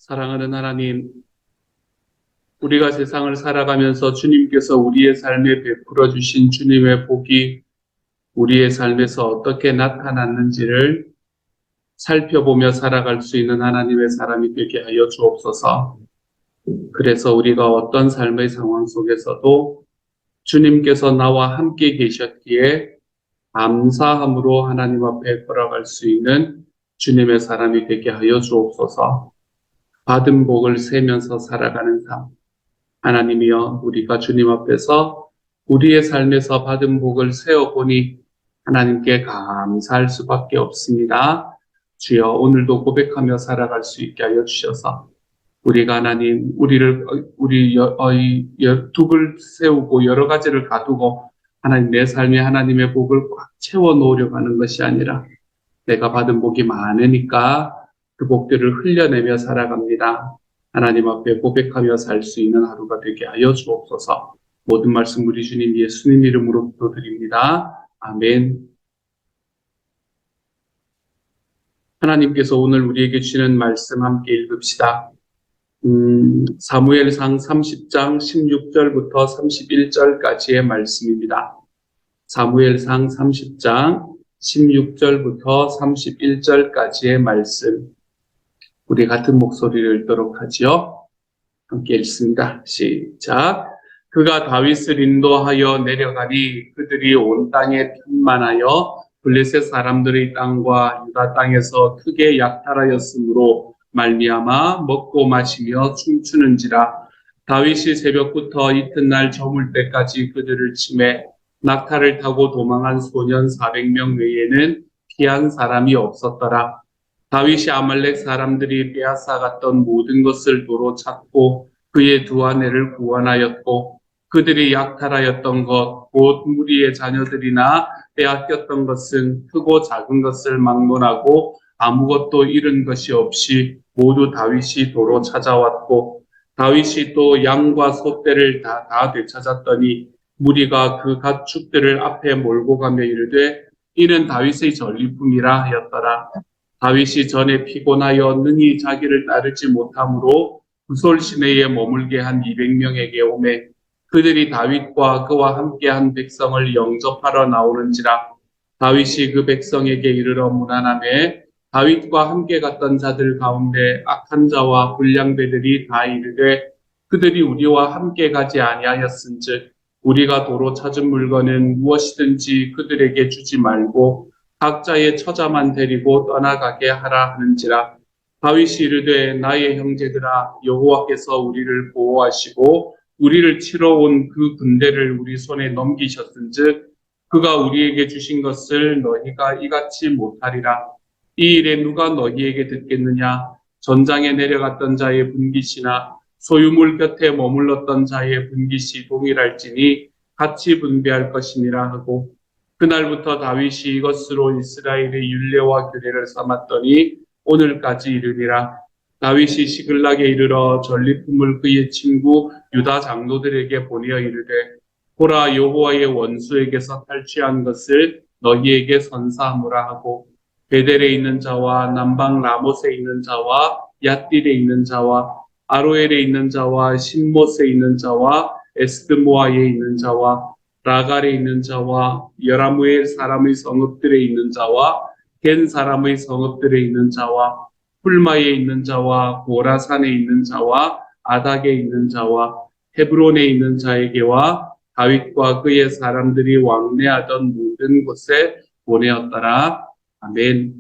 사랑하는 하나님, 우리가 세상을 살아가면서 주님께서 우리의 삶에 베풀어 주신 주님의 복이 우리의 삶에서 어떻게 나타났는지를 살펴보며 살아갈 수 있는 하나님의 사람이 되게 하여 주옵소서. 그래서 우리가 어떤 삶의 상황 속에서도 주님께서 나와 함께 계셨기에 감사함으로 하나님 앞에 걸어갈 수 있는 주님의 사람이 되게 하여 주옵소서. 받은 복을 세면서 살아가는 삶. 하나님이여, 우리가 주님 앞에서 우리의 삶에서 받은 복을 세어보니 하나님께 감사할 수밖에 없습니다. 주여, 오늘도 고백하며 살아갈 수 있게 하여 주셔서 우리가 하나님, 둑을 세우고 여러 가지를 가두고 하나님 내 삶에 하나님의 복을 꽉 채워 놓으려고 하는 것이 아니라 내가 받은 복이 많으니까 그 복들을 흘려내며 살아갑니다. 하나님 앞에 고백하며 살 수 있는 하루가 되게 하여 주옵소서. 모든 말씀 우리 주님 예수님 이름으로 기도드립니다. 아멘. 하나님께서 오늘 우리에게 주시는 말씀 함께 읽읍시다. 사무엘상 30장 16절부터 31절까지의 말씀입니다. 사무엘상 30장 16절부터 31절까지의 말씀. 우리 같은 목소리를 읽도록 하지요. 함께 읽습니다. 시작. 그가 다윗을 인도하여 내려가니 그들이 온 땅에 편만하여 블레셋 사람들의 땅과 유다 땅에서 크게 약탈하였으므로 말미암아 먹고 마시며 춤추는지라. 다윗이 새벽부터 이튿날 저물 때까지 그들을 치매 낙타를 타고 도망한 소년 400명 외에는 피한 사람이 없었더라. 다윗이 아말렉 사람들이 빼앗아갔던 모든 것을 도로 찾고 그의 두 아내를 구원하였고 그들이 약탈하였던 것, 곧 무리의 자녀들이나 빼앗겼던 것은 크고 작은 것을 막론하고 아무것도 잃은 것이 없이 모두 다윗이 도로 찾아왔고 다윗이 또 양과 소떼를 다 되찾았더니 무리가 그 가축들을 앞에 몰고 가며 이르되 이는 다윗의 전리품이라 하였더라. 다윗이 전에 피곤하여 능히 자기를 따르지 못하므로 구솔 시내에 머물게 한 200명에게 오매 그들이 다윗과 그와 함께한 백성을 영접하러 나오는지라. 다윗이 그 백성에게 이르러 문안하매 다윗과 함께 갔던 자들 가운데 악한 자와 불량배들이 다 이르되 그들이 우리와 함께 가지 아니하였은즉 우리가 도로 찾은 물건은 무엇이든지 그들에게 주지 말고 각자의 처자만 데리고 떠나가게 하라 하는지라. 다윗이 이르되 나의 형제들아, 여호와께서 우리를 보호하시고 우리를 치러 온 그 군대를 우리 손에 넘기셨은즉 그가 우리에게 주신 것을 너희가 이같이 못하리라. 이 일에 누가 너희에게 듣겠느냐? 전장에 내려갔던 자의 분깃이나 소유물 곁에 머물렀던 자의 분깃이 동일할지니 같이 분배할 것이니라 하고 그날부터 다윗이 이것으로 이스라엘의 율례와 규례를 삼았더니 오늘까지 이르니라. 다윗이 시글락에 이르러 전리품을 그의 친구 유다 장로들에게 보내어 이르되 보라, 여호와의 원수에게서 탈취한 것을 너희에게 선사하무라 하고 베델에 있는 자와 남방 라못에 있는 자와 얏딜에 있는 자와 아로엘에 있는 자와 신못에 있는 자와 에스드모아에 있는 자와 라갈에 있는 자와 여라무엘 사람의 성읍들에 있는 자와 겐 사람의 성읍들에 있는 자와 훌마에 있는 자와 고라산에 있는 자와 아닥에 있는 자와 헤브론에 있는 자에게와 다윗과 그의 사람들이 왕래하던 모든 곳에 보내었더라. 아멘.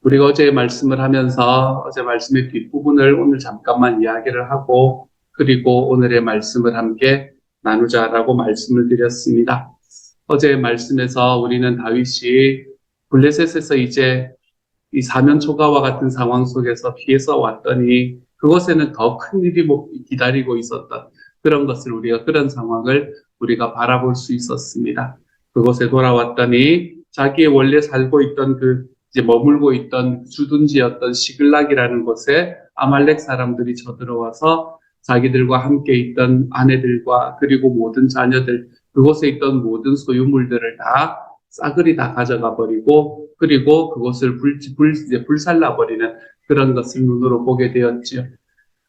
우리가 어제 말씀을 하면서 어제 말씀의 뒷부분을 오늘 잠깐만 이야기를 하고 그리고 오늘의 말씀을 함께 나누자라고 말씀을 드렸습니다. 어제 말씀에서 우리는 다윗이 블레셋에서 이제 이 사면초가와 같은 상황 속에서 피해서 왔더니 그곳에는 더 큰 일이 기다리고 있었던 그런 것을 그런 상황을 우리가 바라볼 수 있었습니다. 그곳에 돌아왔더니 자기의 원래 살고 있던 이제 머물고 있던 주둔지였던 시글락이라는 곳에 아말렉 사람들이 쳐들어와서 자기들과 함께 있던 아내들과 그리고 모든 자녀들, 그곳에 있던 모든 소유물들을 다 싸그리 다 가져가 버리고 그리고 그것을 이제 불살라 버리는 그런 것을 눈으로 보게 되었지요.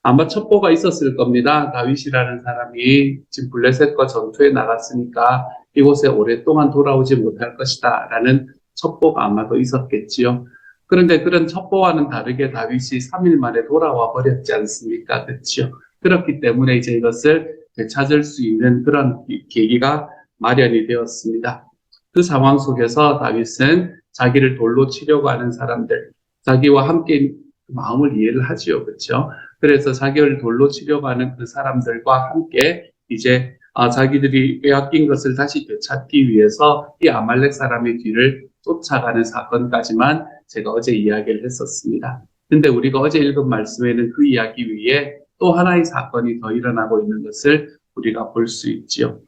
아마 첩보가 있었을 겁니다. 다윗이라는 사람이 지금 블레셋과 전투에 나갔으니까 이곳에 오랫동안 돌아오지 못할 것이다 라는 첩보가 아마도 있었겠지요. 그런데 그런 첩보와는 다르게 다윗이 3일 만에 돌아와 버렸지 않습니까? 그렇죠. 그렇기 때문에 이제 이것을 되찾을 수 있는 그런 계기가 마련이 되었습니다. 그 상황 속에서 다윗은 자기를 돌로 치려고 하는 사람들, 자기와 함께 마음을 이해를 하지요. 그렇죠? 그래서 자기를 돌로 치려고 하는 그 사람들과 함께 이제 자기들이 빼앗긴 것을 다시 되찾기 위해서 이 아말렉 사람의 뒤를 쫓아가는 사건까지만 제가 어제 이야기를 했었습니다. 근데 우리가 어제 읽은 말씀에는 그 이야기 위에 또 하나의 사건이 더 일어나고 있는 것을 우리가 볼 수 있지요.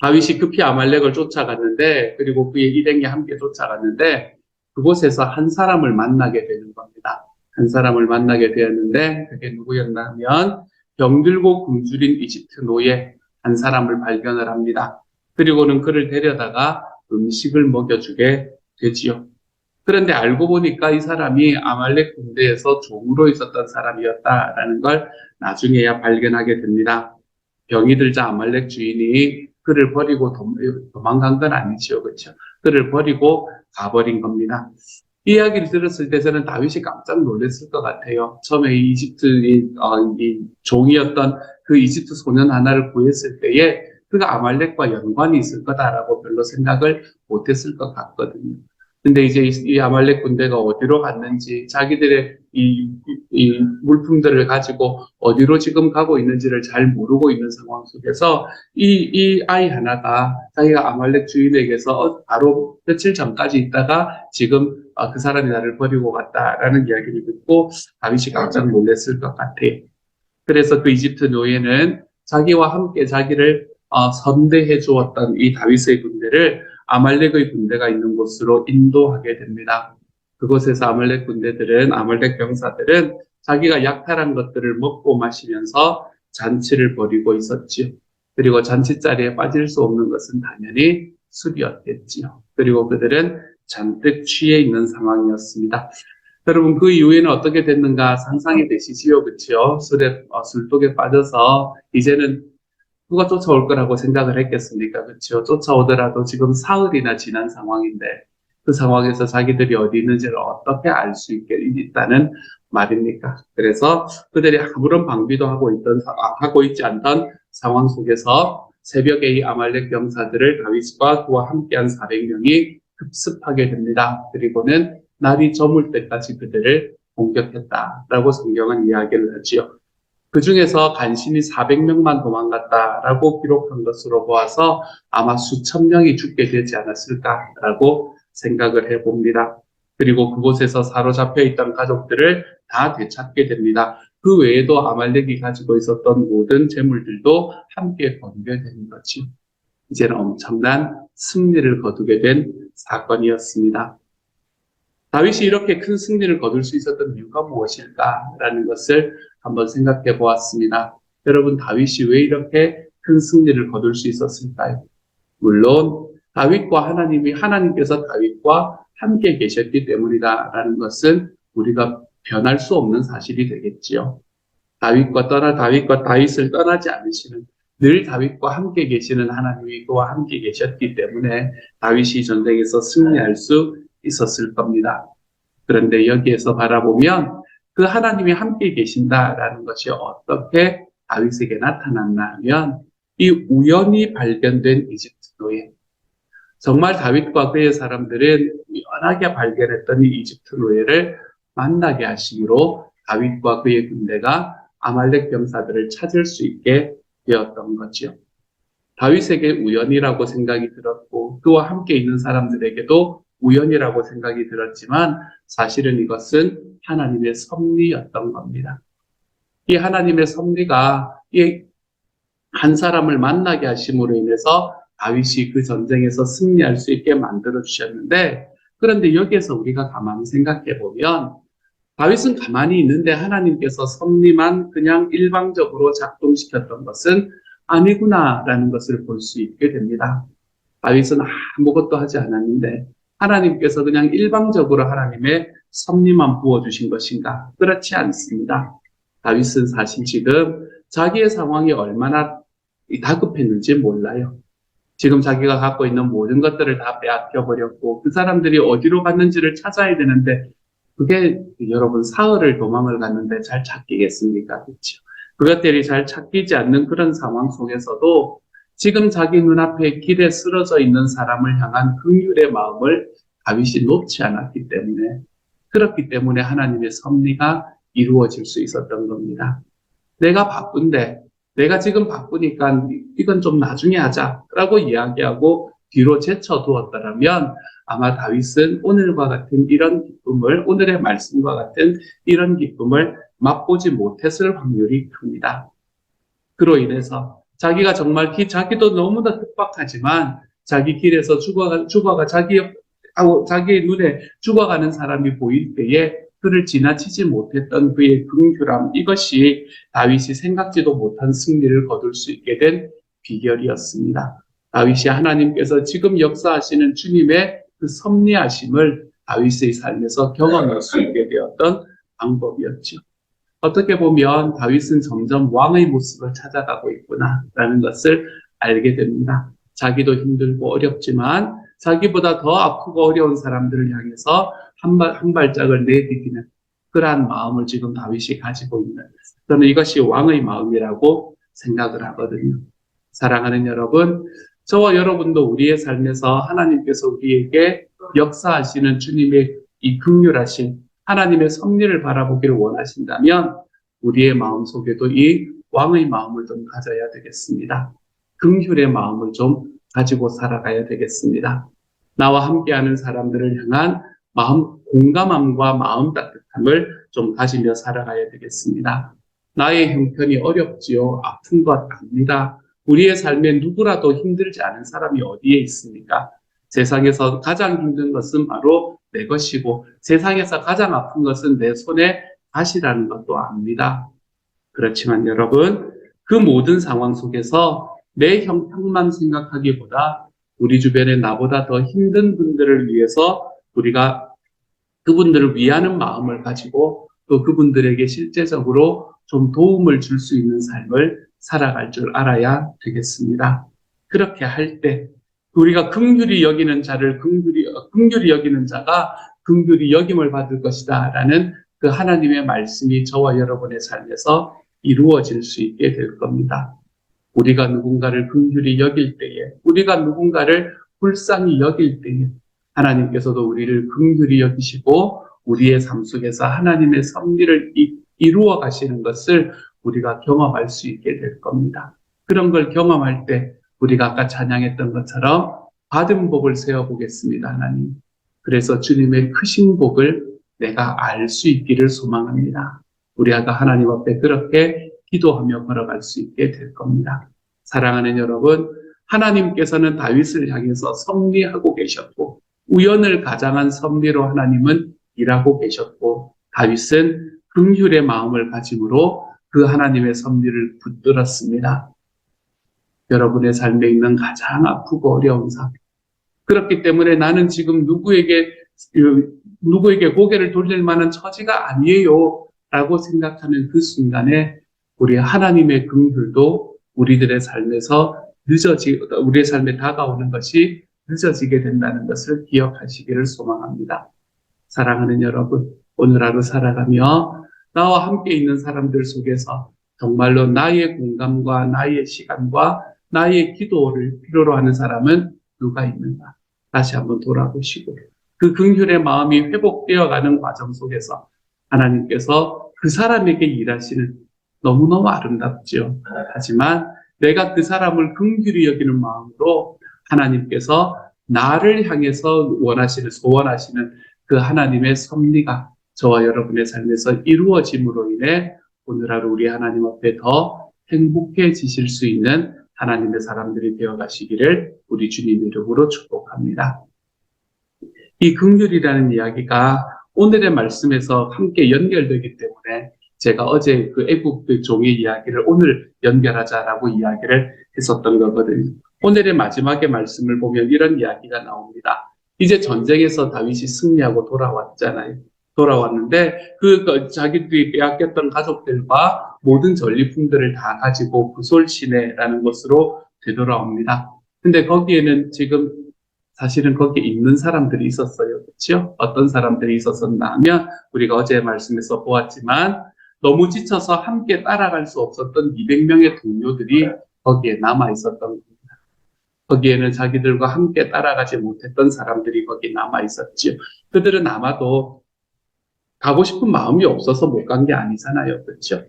다윗이 급히 아말렉을 쫓아갔는데 그리고 그의 일행이 함께 쫓아갔는데 그곳에서 한 사람을 만나게 되는 겁니다. 한 사람을 만나게 되었는데 그게 누구였냐면 병들고 굶주린 이집트 노예 한 사람을 발견을 합니다. 그리고는 그를 데려다가 음식을 먹여주게 되지요. 그런데 알고 보니까 이 사람이 아말렉 군대에서 종으로 있었던 사람이었다라는 걸 나중에야 발견하게 됩니다. 병이 들자 아말렉 주인이 그를 버리고 도망간 건 아니지요. 그렇죠? 그를 버리고 가버린 겁니다. 이 이야기를 들었을 때 저는 다윗이 깜짝 놀랐을 것 같아요. 처음에 이 종이었던 그 이집트 소년 하나를 구했을 때에 그가 아말렉과 연관이 있을 거다라고 별로 생각을 못했을 것 같거든요. 근데 이제 이 아말렉 군대가 어디로 갔는지 자기들의 이 물품들을 가지고 어디로 지금 가고 있는지를 잘 모르고 있는 상황 속에서 이 아이 하나가 자기가 아말렉 주인에게서 바로 며칠 전까지 있다가 지금 그 사람이 나를 버리고 갔다라는 이야기를 듣고 다윗이 깜짝 놀랐을 것 같아요. 그래서 그 이집트 노예는 자기와 함께 자기를 선대해 주었던 이 다윗의 군대를 아말렉의 군대가 있는 곳으로 인도하게 됩니다. 그곳에서 아말렉 군대들은, 아말렉 병사들은 자기가 약탈한 것들을 먹고 마시면서 잔치를 벌이고 있었지요. 그리고 잔치 자리에 빠질 수 없는 것은 당연히 술이었겠지요. 그리고 그들은 잔뜩 취해 있는 상황이었습니다. 여러분, 그 이후에는 어떻게 됐는가 상상이 되시지요? 그렇죠? 술독에 빠져서 이제는 누가 쫓아올 거라고 생각을 했겠습니까? 그렇죠? 쫓아오더라도 지금 사흘이나 지난 상황인데 그 상황에서 자기들이 어디 있는지를 어떻게 알 수 있다는 말입니까? 그래서 그들이 아무런 방비도 하고 있지 않던 상황 속에서 새벽에 이 아말렉 병사들을 다윗과 그와 함께한 400명이 급습하게 됩니다. 그리고는 날이 저물 때까지 그들을 공격했다라고 성경은 이야기를 하지요. 그 중에서 간신히 400명만 도망갔다라고 기록한 것으로 보아서 아마 수천 명이 죽게 되지 않았을까라고 생각을 해봅니다. 그리고 그곳에서 사로잡혀 있던 가족들을 다 되찾게 됩니다. 그 외에도 아말렉이 가지고 있었던 모든 재물들도 함께 건배되는 거죠. 이제는 엄청난 승리를 거두게 된 사건이었습니다. 다윗이 이렇게 큰 승리를 거둘 수 있었던 이유가 무엇일까라는 것을 한번 생각해 보았습니다. 여러분, 다윗이 왜 이렇게 큰 승리를 거둘 수 있었을까요? 물론 하나님께서 다윗과 함께 계셨기 때문이다라는 것은 우리가 변할 수 없는 사실이 되겠지요. 다윗과 다윗을 떠나지 않으시는, 늘 다윗과 함께 계시는 하나님이 그와 함께 계셨기 때문에 다윗이 전쟁에서 승리할 수 있었을 겁니다. 그런데 여기에서 바라보면 그 하나님이 함께 계신다라는 것이 어떻게 다윗에게 나타났나 하면 이 우연히 발견된 이집트 노예, 정말 다윗과 그의 사람들은 우연하게 발견했던 이 이집트 노예를 만나게 하심으로 다윗과 그의 군대가 아말렉 병사들을 찾을 수 있게 되었던 거지요. 다윗에게 우연이라고 생각이 들었고 그와 함께 있는 사람들에게도 우연이라고 생각이 들었지만 사실은 이것은 하나님의 섭리였던 겁니다. 이 하나님의 섭리가 이 한 사람을 만나게 하심으로 인해서 다윗이 그 전쟁에서 승리할 수 있게 만들어 주셨는데, 그런데 여기에서 우리가 가만히 생각해 보면 다윗은 가만히 있는데 하나님께서 섭리만 그냥 일방적으로 작동시켰던 것은 아니구나라는 것을 볼 수 있게 됩니다. 다윗은 아무것도 하지 않았는데 하나님께서 그냥 일방적으로 하나님의 섭리만 부어주신 것인가? 그렇지 않습니다. 다윗은 사실 지금 자기의 상황이 얼마나 다급했는지 몰라요. 지금 자기가 갖고 있는 모든 것들을 다 빼앗겨버렸고 그 사람들이 어디로 갔는지를 찾아야 되는데 그게 여러분 사흘을 도망을 갔는데 잘 찾기겠습니까? 그렇죠? 그것들이 잘 찾기지 않는 그런 상황 속에서도 지금 자기 눈앞에 길에 쓰러져 있는 사람을 향한 긍휼의 마음을 다윗이 놓지 않았기 때문에 그렇기 때문에 하나님의 섭리가 이루어질 수 있었던 겁니다. 내가 바쁜데 내가 지금 바쁘니까 이건 좀 나중에 하자라고 이야기하고 뒤로 제쳐두었더라면 아마 다윗은 오늘과 같은 이런 기쁨을 오늘의 말씀과 같은 이런 기쁨을 맛보지 못했을 확률이 큽니다. 그로 인해서 자기가 정말 자기도 너무나 급박하지만 자기 길에서 자기의 눈에 죽어가는 사람이 보일 때에 그를 지나치지 못했던 그의 긍휼함, 이것이 다윗이 생각지도 못한 승리를 거둘 수 있게 된 비결이었습니다. 다윗이 하나님께서 지금 역사하시는 주님의 그 섭리하심을 다윗의 삶에서 경험할 수 있게 되었던 방법이었죠. 어떻게 보면 다윗은 점점 왕의 모습을 찾아가고 있구나라는 것을 알게 됩니다. 자기도 힘들고 어렵지만 자기보다 더 아프고 어려운 사람들을 향해서 한 발짝을 내디디는 그러한 마음을 지금 다윗이 가지고 있는, 저는 이것이 왕의 마음이라고 생각을 하거든요. 사랑하는 여러분, 저와 여러분도 우리의 삶에서 하나님께서 우리에게 역사하시는 주님의 이 긍휼하신 하나님의 섭리를 바라보기를 원하신다면 우리의 마음속에도 이 왕의 마음을 좀 가져야 되겠습니다. 긍휼의 마음을 좀 가지고 살아가야 되겠습니다. 나와 함께하는 사람들을 향한 공감함과 마음 따뜻함을 좀 가지며 살아가야 되겠습니다. 나의 형편이 어렵지요. 아픈 것 압니다. 우리의 삶에 누구라도 힘들지 않은 사람이 어디에 있습니까? 세상에서 가장 힘든 것은 바로 내 것이고 세상에서 가장 아픈 것은 내 손에 가시라는 것도 압니다. 그렇지만 여러분, 그 모든 상황 속에서 내 형편만 생각하기보다 우리 주변에 나보다 더 힘든 분들을 위해서 우리가 그분들을 위하는 마음을 가지고 또 그분들에게 실제적으로 좀 도움을 줄 수 있는 삶을 살아갈 줄 알아야 되겠습니다. 그렇게 할 때 우리가 긍휼히 여기는 자를 긍휼히 여기는 자가 긍휼히 여김을 받을 것이다 라는 그 하나님의 말씀이 저와 여러분의 삶에서 이루어질 수 있게 될 겁니다. 우리가 누군가를 긍휼히 여길 때에, 우리가 누군가를 불쌍히 여길 때에 하나님께서도 우리를 긍휼히 여기시고 우리의 삶 속에서 하나님의 섭리를 이루어 가시는 것을 우리가 경험할 수 있게 될 겁니다. 그런 걸 경험할 때 우리가 아까 찬양했던 것처럼 받은 복을 세어보겠습니다, 하나님. 그래서 주님의 크신 복을 내가 알 수 있기를 소망합니다. 우리가 하나님 앞에 그렇게 기도하며 걸어갈 수 있게 될 겁니다. 사랑하는 여러분, 하나님께서는 다윗을 향해서 섭리하고 계셨고 우연을 가장한 섭리로 하나님은 일하고 계셨고 다윗은 긍휼의 마음을 가짐으로 그 하나님의 섭리를 붙들었습니다. 여러분의 삶에 있는 가장 아프고 어려운 삶, 그렇기 때문에 나는 지금 누구에게 고개를 돌릴 만한 처지가 아니에요 라고 생각하는 그 순간에 우리 하나님의 긍휼도 우리들의 삶에서 우리의 삶에 다가오는 것이 늦어지게 된다는 것을 기억하시기를 소망합니다. 사랑하는 여러분, 오늘 하루 살아가며 나와 함께 있는 사람들 속에서 정말로 나의 공감과 나의 시간과 나의 기도를 필요로 하는 사람은 누가 있는가? 다시 한번 돌아보시고 그 긍휼의 마음이 회복되어 가는 과정 속에서 하나님께서 그 사람에게 일하시는, 너무너무 아름답죠. 하지만 내가 그 사람을 긍휼히 여기는 마음으로 하나님께서 나를 향해서 소원하시는 그 하나님의 섭리가 저와 여러분의 삶에서 이루어짐으로 인해 오늘 하루 우리 하나님 앞에 더 행복해지실 수 있는 하나님의 사람들이 되어 가시기를 우리 주님 이름으로 축복합니다. 이 긍휼이라는 이야기가 오늘의 말씀에서 함께 연결되기 때문에 제가 어제 그 애국의 종의 이야기를 오늘 연결하자라고 이야기를 했었던 거거든요. 오늘의 마지막에 말씀을 보면 이런 이야기가 나옵니다. 이제 전쟁에서 다윗이 승리하고 돌아왔잖아요. 돌아왔는데 자기들이 빼앗겼던 가족들과 모든 전리품들을 다 가지고 부솔시내라는 곳으로 되돌아옵니다. 근데 거기에는 지금 사실은 거기에 있는 사람들이 있었어요. 그렇죠? 어떤 사람들이 있었었나 하면 우리가 어제 말씀에서 보았지만 너무 지쳐서 함께 따라갈 수 없었던 200명의 동료들이 거기에 남아 있었던 겁니다. 거기에는 자기들과 함께 따라가지 못했던 사람들이 거기 남아 있었죠. 그들은 아마도 가고 싶은 마음이 없어서 못 간 게 아니잖아요. 그렇죠?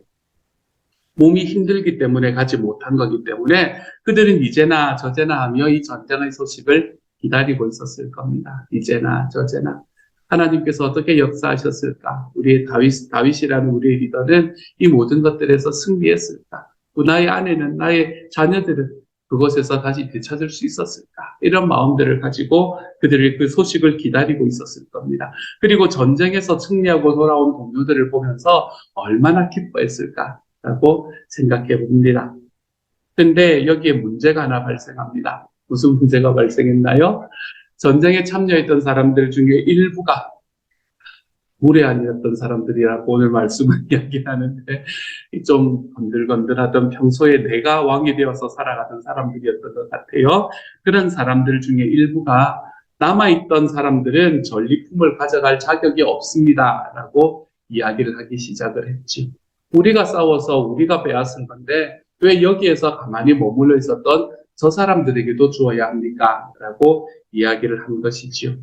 몸이 힘들기 때문에 가지 못한 거기 때문에 그들은 이제나 저제나 하며 이 전쟁의 소식을 기다리고 있었을 겁니다. 이제나 저제나. 하나님께서 어떻게 역사하셨을까? 다윗이라는 우리의 리더는 이 모든 것들에서 승리했을까? 또 나의 아내는, 나의 자녀들은 그곳에서 다시 되찾을 수 있었을까? 이런 마음들을 가지고 그들이 그 소식을 기다리고 있었을 겁니다. 그리고 전쟁에서 승리하고 돌아온 동료들을 보면서 얼마나 기뻐했을까? 라고 생각해 봅니다. 근데 여기에 문제가 하나 발생합니다. 무슨 문제가 발생했나요? 전쟁에 참여했던 사람들 중에 일부가 무례한이었던 사람들이라고 오늘 말씀을 이야기하는데 좀 건들건들하던 평소에 내가 왕이 되어서 살아가던 사람들이었던 것 같아요. 그런 사람들 중에 일부가 남아있던 사람들은 전리품을 가져갈 자격이 없습니다. 라고 이야기를 하기 시작을 했지. 우리가 싸워서 우리가 빼앗은 건데 왜 여기에서 가만히 머물러 있었던 저 사람들에게도 주어야 합니까? 라고 이야기를 한 것이지요.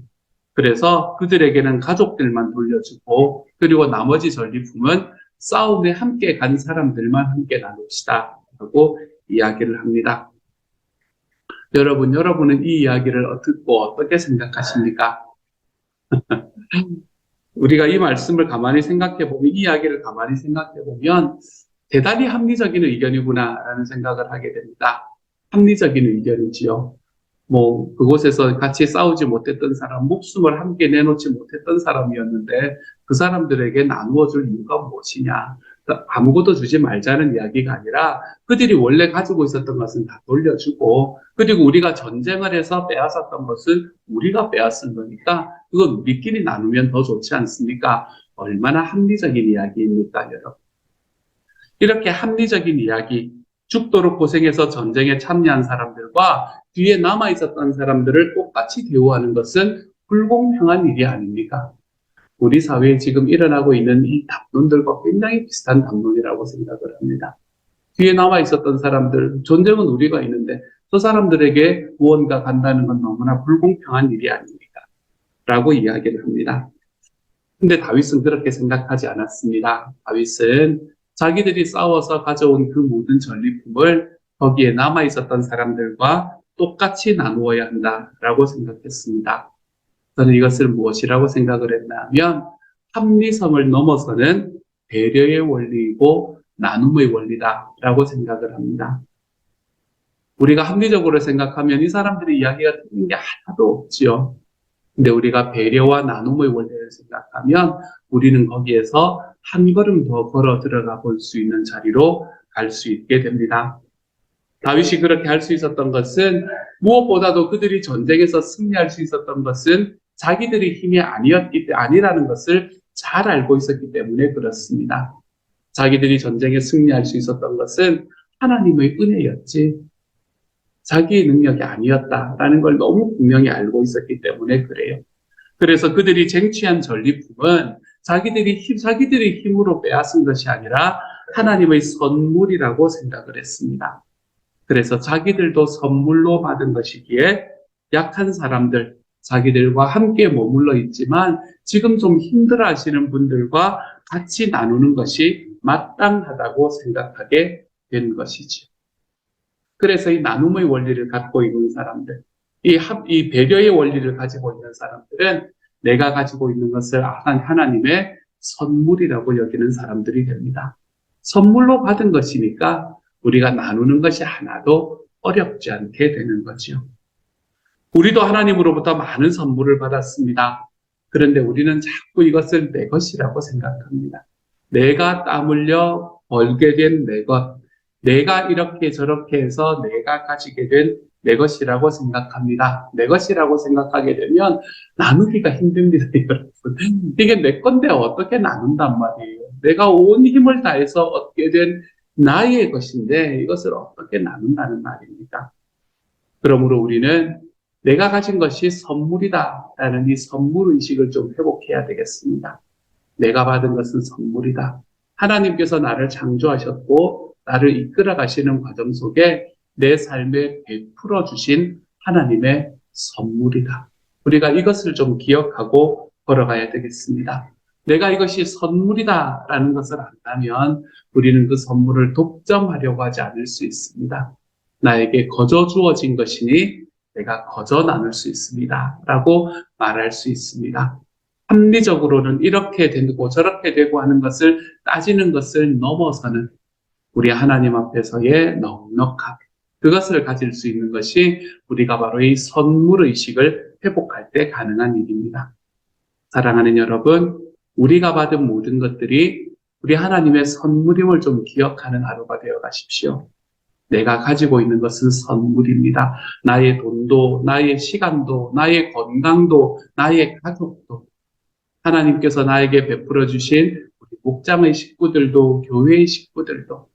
그래서 그들에게는 가족들만 돌려주고 그리고 나머지 전리품은 싸움에 함께 간 사람들만 함께 나눕시다. 라고 이야기를 합니다. 여러분은 이 이야기를 듣고 어떻게 생각하십니까? 우리가 이 말씀을 가만히 생각해 보면, 이 이야기를 가만히 생각해 보면 대단히 합리적인 의견이구나라는 생각을 하게 됩니다. 합리적인 의견이지요. 그곳에서 같이 싸우지 못했던 사람, 목숨을 함께 내놓지 못했던 사람이었는데 그 사람들에게 나누어 줄 이유가 무엇이냐. 아무것도 주지 말자는 이야기가 아니라 그들이 원래 가지고 있었던 것은 다 돌려주고 그리고 우리가 전쟁을 해서 빼앗았던 것은 우리가 빼앗은 거니까 그건 우리끼리 나누면 더 좋지 않습니까? 얼마나 합리적인 이야기입니까, 여러분? 이렇게 합리적인 이야기, 죽도록 고생해서 전쟁에 참여한 사람들과 뒤에 남아있었던 사람들을 똑같이 대우하는 것은 불공평한 일이 아닙니까? 우리 사회에 지금 일어나고 있는 이 담론들과 굉장히 비슷한 담론이라고 생각을 합니다. 뒤에 남아있었던 사람들, 전쟁은 우리가 있는데 저 사람들에게 무언가 간다는 건 너무나 불공평한 일이 아닙니까? 라고 이야기를 합니다. 근데 다윗은 그렇게 생각하지 않았습니다. 다윗은 자기들이 싸워서 가져온 그 모든 전리품을 거기에 남아있었던 사람들과 똑같이 나누어야 한다라고 생각했습니다. 저는 이것을 무엇이라고 생각을 했나 하면 합리성을 넘어서는 배려의 원리이고 나눔의 원리다라고 생각을 합니다. 우리가 합리적으로 생각하면 이 사람들의 이야기가 틀린 게 하나도 없지요. 근데 우리가 배려와 나눔의 원리를 생각하면 우리는 거기에서 한 걸음 더 걸어 들어가 볼 수 있는 자리로 갈 수 있게 됩니다. 다윗이 그렇게 할 수 있었던 것은 무엇보다도 그들이 전쟁에서 승리할 수 있었던 것은 자기들의 힘이 아니라는 것을 잘 알고 있었기 때문에 그렇습니다. 자기들이 전쟁에 승리할 수 있었던 것은 하나님의 은혜였지 자기의 능력이 아니었다라는 걸 너무 분명히 알고 있었기 때문에 그래요. 그래서 그들이 쟁취한 전리품은 자기들의 힘으로 빼앗은 것이 아니라 하나님의 선물이라고 생각을 했습니다. 그래서 자기들도 선물로 받은 것이기에 약한 사람들, 자기들과 함께 머물러 있지만 지금 좀 힘들어 하시는 분들과 같이 나누는 것이 마땅하다고 생각하게 된 것이죠. 그래서 이 나눔의 원리를 갖고 있는 사람들, 이 배려의 원리를 가지고 있는 사람들은 내가 가지고 있는 것을 하나님의 선물이라고 여기는 사람들이 됩니다. 선물로 받은 것이니까 우리가 나누는 것이 하나도 어렵지 않게 되는 거죠. 우리도 하나님으로부터 많은 선물을 받았습니다. 그런데 우리는 자꾸 이것을 내 것이라고 생각합니다. 내가 땀 흘려 벌게 된 내 것, 내가 이렇게 저렇게 해서 내가 가지게 된 내 것이라고 생각합니다. 내 것이라고 생각하게 되면 나누기가 힘듭니다, 여러분. 이게 내 건데 어떻게 나눈단 말이에요. 내가 온 힘을 다해서 얻게 된 나의 것인데 이것을 어떻게 나눈다는 말입니다. 그러므로 우리는 내가 가진 것이 선물이다라는 이 선물 의식을 좀 회복해야 되겠습니다. 내가 받은 것은 선물이다. 하나님께서 나를 창조하셨고 나를 이끌어 가시는 과정 속에 내 삶에 베풀어 주신 하나님의 선물이다. 우리가 이것을 좀 기억하고 걸어가야 되겠습니다. 내가 이것이 선물이다라는 것을 안다면 우리는 그 선물을 독점하려고 하지 않을 수 있습니다. 나에게 거저 주어진 것이니 내가 거저 나눌 수 있습니다. 라고 말할 수 있습니다. 합리적으로는 이렇게 되고 저렇게 되고 하는 것을 따지는 것을 넘어서는 우리 하나님 앞에서의 넉넉함, 그것을 가질 수 있는 것이 우리가 바로 이 선물의식을 회복할 때 가능한 일입니다. 사랑하는 여러분, 우리가 받은 모든 것들이 우리 하나님의 선물임을 좀 기억하는 하루가 되어 가십시오. 내가 가지고 있는 것은 선물입니다. 나의 돈도, 나의 시간도, 나의 건강도, 나의 가족도, 하나님께서 나에게 베풀어 주신 우리 목장의 식구들도, 교회의 식구들도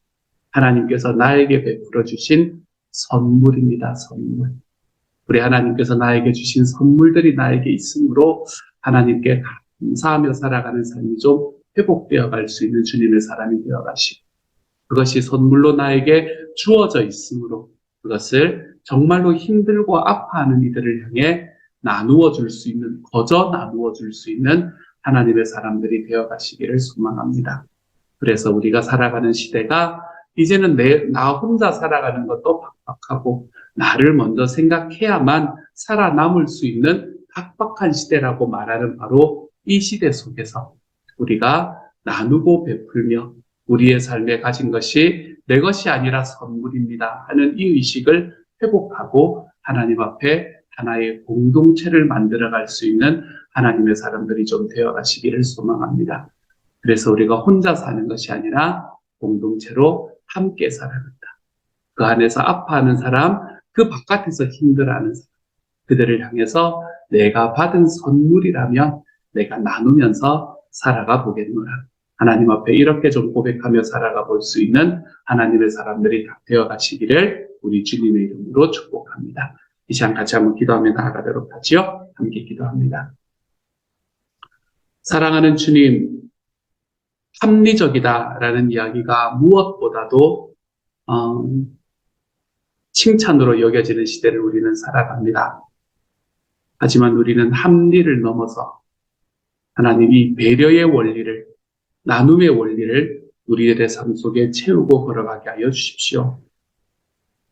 하나님께서 나에게 베풀어 주신 선물입니다. 선물. 우리 하나님께서 나에게 주신 선물들이 나에게 있으므로 하나님께 감사하며 살아가는 삶이 좀 회복되어 갈 수 있는 주님의 사람이 되어 가시고, 그것이 선물로 나에게 주어져 있으므로 그것을 정말로 힘들고 아파하는 이들을 향해 나누어 줄 수 있는, 거저 나누어 줄 수 있는 하나님의 사람들이 되어 가시기를 소망합니다. 그래서 우리가 살아가는 시대가 이제는 나 혼자 살아가는 것도 팍팍하고 나를 먼저 생각해야만 살아남을 수 있는 팍팍한 시대라고 말하는 바로 이 시대 속에서 우리가 나누고 베풀며 우리의 삶에 가진 것이 내 것이 아니라 선물입니다 하는 이 의식을 회복하고 하나님 앞에 하나의 공동체를 만들어갈 수 있는 하나님의 사람들이 좀 되어가시기를 소망합니다. 그래서 우리가 혼자 사는 것이 아니라 공동체로 함께 살아간다. 그 안에서 아파하는 사람, 그 바깥에서 힘들어하는 사람, 그들을 향해서 내가 받은 선물이라면 내가 나누면서 살아가 보겠노라. 하나님 앞에 이렇게 좀 고백하며 살아가 볼 수 있는 하나님의 사람들이 다 되어 가시기를 우리 주님의 이름으로 축복합니다. 이 시간 같이 한번 기도하며 나아가도록 하지요. 함께 기도합니다. 사랑하는 주님, 합리적이다라는 이야기가 무엇보다도 칭찬으로 여겨지는 시대를 우리는 살아갑니다. 하지만 우리는 합리를 넘어서 하나님이 배려의 원리를, 나눔의 원리를 우리들의 삶 속에 채우고 걸어가게 하여 주십시오.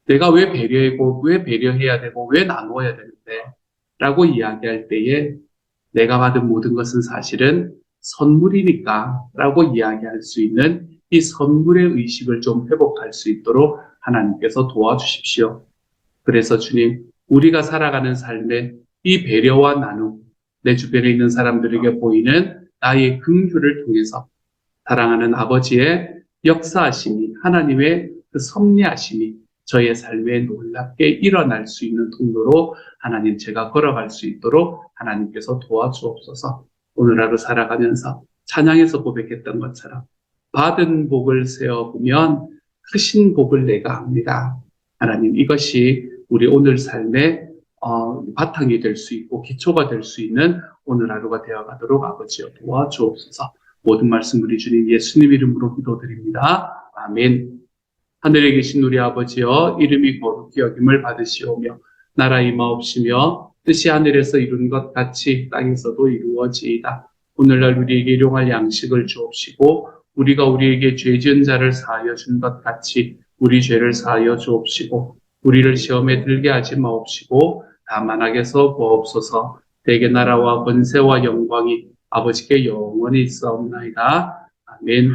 내가 왜 배려하고 왜 배려해야 되고 왜 나누어야 되는데 라고 이야기할 때에 내가 받은 모든 것은 사실은 선물이니까 라고 이야기할 수 있는 이 선물의 의식을 좀 회복할 수 있도록 하나님께서 도와주십시오. 그래서 주님, 우리가 살아가는 삶에 이 배려와 나눔, 내 주변에 있는 사람들에게 보이는 나의 긍휼을 통해서 사랑하는 아버지의 역사하심이, 하나님의 그 섭리하심이 저의 삶에 놀랍게 일어날 수 있는 통로로 하나님 제가 걸어갈 수 있도록 하나님께서 도와주옵소서. 오늘 하루 살아가면서 찬양에서 고백했던 것처럼 받은 복을 세어보면 크신 복을 내가 합니다. 하나님, 이것이 우리 오늘 삶의 바탕이 될 수 있고 기초가 될 수 있는 오늘 하루가 되어가도록 아버지여 도와주옵소서. 모든 말씀 우리 주님 예수님 이름으로 기도드립니다. 아멘. 하늘에 계신 우리 아버지여, 이름이 거룩히 여김을 받으시오며 나라 임하옵시며 뜻이 하늘에서 이룬 것 같이 땅에서도 이루어지이다. 오늘날 우리에게 일용할 양식을 주옵시고 우리가 우리에게 죄 지은 자를 사하여 준 것 같이 우리 죄를 사하여 주옵시고 우리를 시험에 들게 하지 마옵시고 다만 악에서 구하옵소서. 대개 나라와 권세와 영광이 아버지께 영원히 있사옵나이다. 아멘.